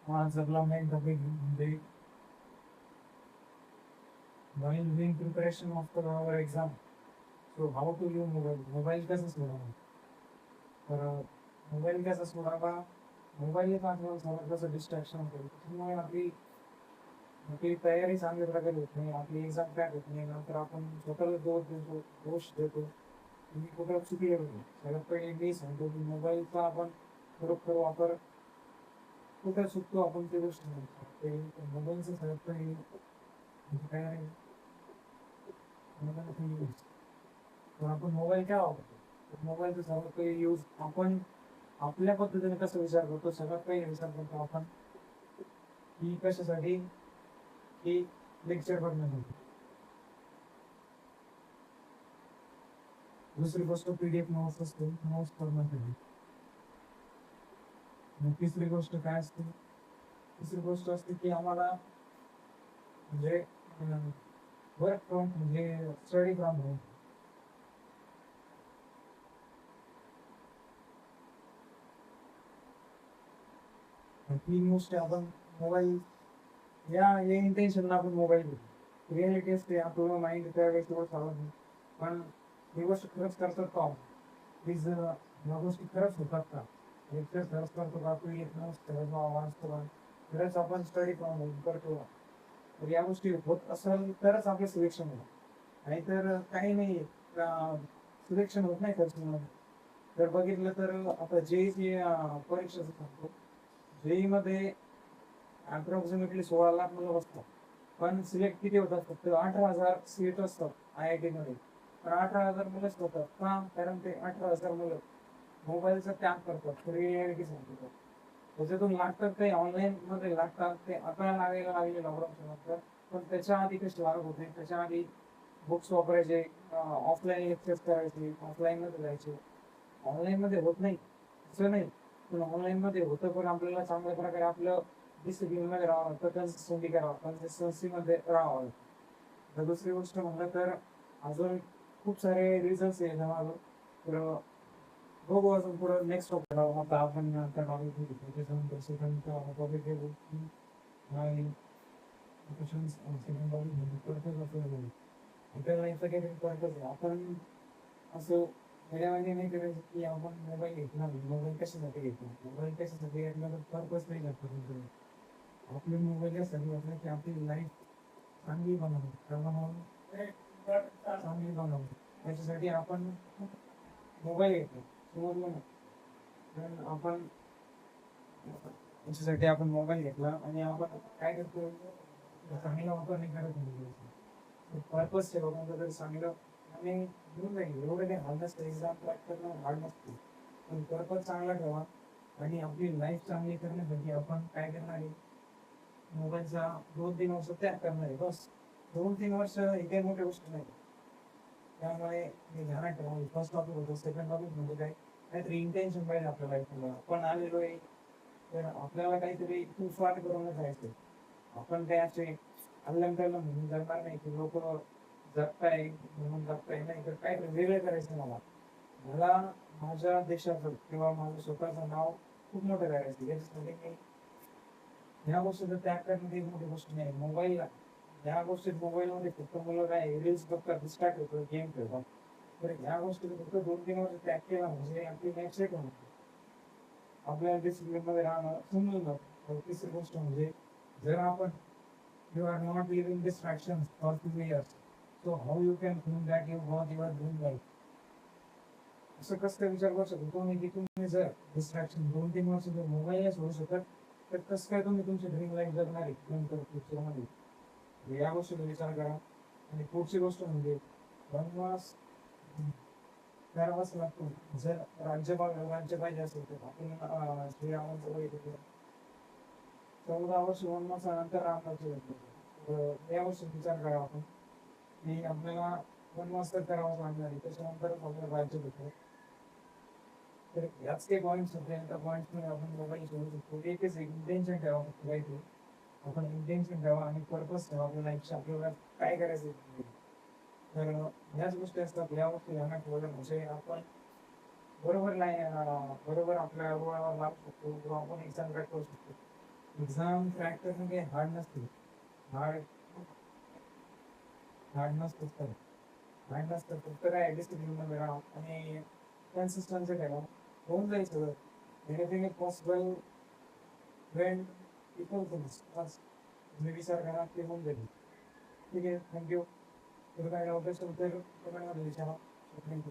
माझा main topic म्हणजे while doing preparation after our exam. So how to use mobile? Mobile कसं सोडावा? तर मोबाईल कसा सोडावा? मोबाईल एक आपल्याला सगळ्यात कसं डिस्ट्रॅक्शन होतं. त्याच्यामुळे आपली आपली तयारी चांगल्या प्रकारे होत नाही. आपली एक्झाम क्रॅक होत नाही. नंतर आपण स्वतःला दोष देतो. मी कुठं चुकी करतो. सगळ्यात पहिले मी सांगतो की मोबाईलचा आपण बरोबर वापर कुठं चुकतो आपण ते गोष्ट सांगतो. ते मोबाईलचं सगळ्यात पहिले म्हणजे काय आहे, मोबाईल तर आपण मोबाईल काय वापरतो? मोबाईलचा सर्वात पहिले यूज आपण आपल्या पद्धतीने कसं विचार करतो सगळ्यात पहिले विचार करतो आपण की कशासाठी की लेक्चर बघण्यासाठी. दुसरी गोष्ट पीडीएफ नोट्स असते नोट्स बघण्यासाठी. तिसरी गोष्ट काय असते? तिसरी गोष्ट असते की आम्हाला म्हणजे वर्क फ्रॉम म्हणजे स्टडी फ्रॉम होम. तीन गोष्टी आपण मोबाईल या इंटेन्शनला आपण मोबाईल घेतो. रियालिटी असते आपलं माइंड त्यावेळेस तेवढं चालत नाही. पण ही गोष्ट खरंच करतात का? प्लीज ह्या गोष्टी खरंच होतात का? लेक्चर खरंच करतो का? पीडीएफ नोट्स खरंच वाचतो का? खरंच आपण स्टडी फ्रॉम होम करतो का? तर या गोष्टी होत असेल तरच आपलं सिलेक्शन होतं. नाहीतर काही नाही सिलेक्शन होत नाही खर्च. जर बघितलं तर आता जेईची परीक्षेचं सांगतो. जेई मध्ये अप्रॉक्सिमेटली 16 लाख मुलं बसतात. पण सिलेक्ट किती होतात? फक्त 18,000 सीट असतात आय आय टी मध्ये. पण 18,000 मुलंच होतात का? कारण ते 18,000 मुलं मोबाईलचा त्याग करतात. रियालिटी सांगतो. त्याच्यातून लागतात ते ऑनलाईन मध्ये लागतात ते आता लागायला लागले लॉकडाऊनच्या नंतर. पण त्याच्या आधी कसे लागत होते? त्याच्या आधी बुक्स वापरायचे, ऑफलाईन लेक्चर्स करायचे, ऑफलाईन मध्ये जायचे. ऑनलाईन मध्ये होत नाही असं नाही, पण ऑनलाईन मध्ये होतं. पण आपल्याला चांगल्या प्रकारे आपलं डिसिप्लिन मध्ये राहावं लागतं, कन्सिस्टन्सी मध्ये राहावं लागतं. तर दुसरी गोष्ट म्हणलं तर अजून खूप सारे रिझन्स आहे त्यामागं. तर बघू अजून पुढं नेक्स्ट टॉपिक. आता आपण त्या टॉपिक त्याच्यानंतर सेकंड टॉपिक आहे की सेकंड टॉपिक म्हणजे पर्पज असं आपल्या लाईफचा काही पर्पज आहे. आपण असं वेळेमध्ये नाही करायचं की आपण मोबाईल घेतला. मोबाईल कशासाठी घेतला? मोबाईल कशासाठी घेतला तर पर्पज नाही लागतो तुमचं. आपले मोबाईल यासाठी घेतला की आपली लाईफ चांगली बनवली चांगली बनवली त्याच्यासाठी आपण मोबाईल घेतला. समजलं ना? तर आपण त्याच्यासाठी आपण मोबाईल घेतला आणि आपण काय करतो? चांगला वापर नाही करत मोबाईलचा. पर्पज ठेवा कोणतं तरी चांगलं आणि घेऊन जाईल. एवढं काही हार्ड नसतं. एक्झाम क्रॅक करणं हार्ड नसतं. पण पर्पज चांगला ठेवा आणि आपली लाईफ चांगली करण्यासाठी आपण काय करणार आहे? मोबाईलचा 2-3 वर्ष त्याग करणार आहे बस. 2-3 वर्ष ही काही मोठी गोष्ट नाही. त्यामुळे हे ध्यानात ठेवा. फर्स्ट टॉपिक होतं. सेकंड टॉपिक म्हणजे काय? काहीतरी इंटेन्शन पाहिजे आपल्या लाईफला. आपण आलेलो आहे तर आपल्याला काहीतरी स्वार्थ करूनच जायचं. आपण काय असे अल्लंकल्लं म्हणून जगणार नाही की लोक जगताय म्हणून जगताय. नाही तर काहीतरी वेगळं करायचं मला. मला माझ्या देशाचं किंवा माझं स्वतःचं नाव खूप मोठं करायचं. याच्यासाठी मी ह्या गोष्टीचा त्याग करणे एक मोठी गोष्ट नाही. मोबाईल ह्या गोष्टीत मोबाईलमध्ये फक्त मुलं काय रील्स बघतात, डिस्ट्रॅक्ट होतं, गेम खेळतात. तर ह्या गोष्टीत फक्त 2-3 वर्ष त्याग केला म्हणजे आपली लाईफ सेट होणार. आपल्याला डिसिप्लिन मध्ये राहणं समजून जातं. तिसरी गोष्ट म्हणजे जर आपण you are not living distraction for 2 years, so how you can think that you what you are doing life? असं कसं काय विचार करू शकतो तुम्ही की तुम्ही जर डिस्ट्रॅक्शन 2-3 वर्ष जर मोबाईल सोडू शकत तर कसं काय तुम्ही तुमची ड्रीम लाईफ जगणार आहे नंतर फ्युचरमध्ये? या गोष्टीचा विचार करा. आणि पुढची गोष्ट म्हणजे वनवास करावाच लागतो. जर राज्य पाहिजे असेल तर आपण श्रीरामांचं बघितलं 14 वर्ष वनवासानंतर रामराज्य भेटलं. या गोष्टी विचार करा आपण की आपल्याला वनवास तर करावाच लागणार आहे. त्याच्यानंतरच आपल्याला राज्य भेटलं. तर याच काही पॉईंट्स होते. त्या पॉईंट्समध्ये आपण मोबाईल सोडू शकतो. एकच इंटेन्शन ठेवा फक्त काहीतरी. आपण इंटेन्शन ठेवा आणि पर्पज ठेवा आपल्या लाईफच्या. आपल्याला काय करायचं आहे. तर ह्याच गोष्टी असतात. या गोष्टी ध्यानात ठेवल्या म्हणजे आपण बरोबर नाही बरोबर आपल्या रुळावर लागू शकतो किंवा आपण एक्झाम क्रॅक करू शकतो. एक्झाम क्रॅक करणं काही हार्ड नसते. हार्ड हार्ड नसतं तर हार्ड नसतं, फक्त काय डिसिप्लिन राहा आणि कन्सिस्टन्सी ठेवा, होऊन जाईल सगळं. Anything is possible when people things बस. तुम्ही विचार करा ते होऊन जाईल. ठीक आहे, थँक्यू. तुला काय डाऊट असेल तर कमेंटमध्ये विचारा. थँक्यू.